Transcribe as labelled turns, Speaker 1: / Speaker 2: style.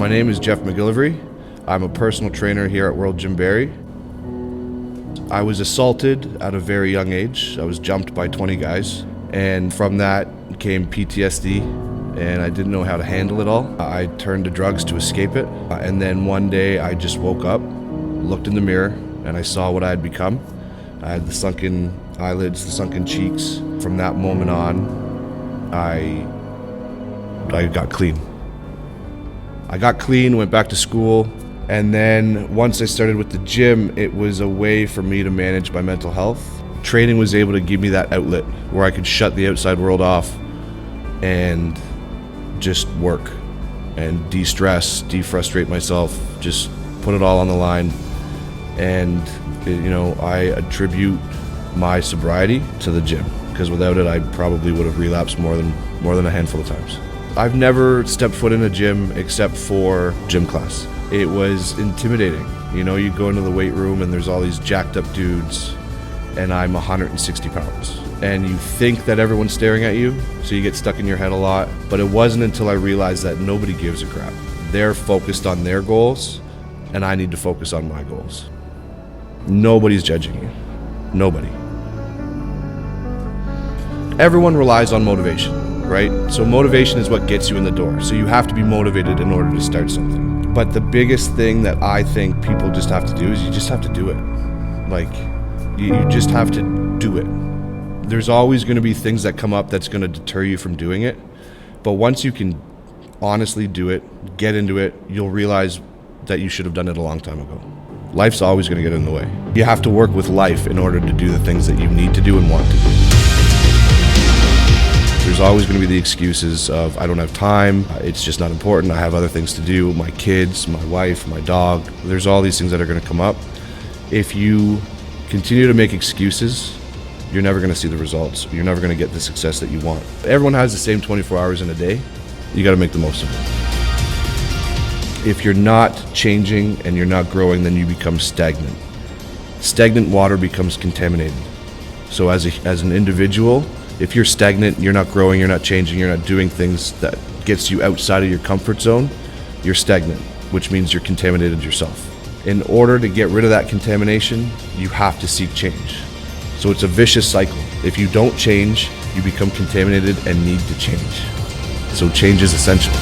Speaker 1: My name is Geoff MacGillivray. I'm a personal trainer here at World Gym Barrie. I was assaulted at a very young age. I was jumped by 20 guys, and from that came PTSD, and I didn't know how to handle it all. I turned to drugs to escape it, and then one day I just woke up, looked in the mirror, and I saw what I had become. I had the sunken eyelids, the sunken cheeks. From that moment on, I got clean. I got clean, went back to school, and then once I started with the gym, it was a way for me to manage my mental health. Training was able to give me that outlet where I could shut the outside world off and just work and de-stress, defrustrate myself, just put it all on the line. And I attribute my sobriety to the gym, because without it I probably would have relapsed more than a handful of times. I've never stepped foot in a gym except for gym class. It was intimidating. You go into the weight room and there's all these jacked up dudes, and I'm 160 pounds. And you think that everyone's staring at you, so you get stuck in your head a lot. But it wasn't until I realized that nobody gives a crap. They're focused on their goals, and I need to focus on my goals. Nobody's judging you. Nobody. Everyone relies on motivation, right? So motivation is what gets you in the door. So you have to be motivated in order to start something. But the biggest thing that I think people just have to do is you just have to do it. You just have to do it. There's always going to be things that come up that's going to deter you from doing it. But once you can honestly do it, get into it, you'll realize that you should have done it a long time ago. Life's always going to get in the way. You have to work with life in order to do the things that you need to do and want to do. There's always going to be the excuses of, I don't have time, it's just not important, I have other things to do, my kids, my wife, my dog. There's all these things that are going to come up. If you continue to make excuses, you're never going to see the results. You're never going to get the success that you want. Everyone has the same 24 hours in a day. You got to make the most of it. If you're not changing and you're not growing, then you become stagnant. Stagnant water becomes contaminated. So as an individual, if you're stagnant, you're not growing, you're not changing, you're not doing things that gets you outside of your comfort zone, you're stagnant, which means you're contaminated yourself. In order to get rid of that contamination, you have to seek change. So it's a vicious cycle. If you don't change, you become contaminated and need to change. So change is essential.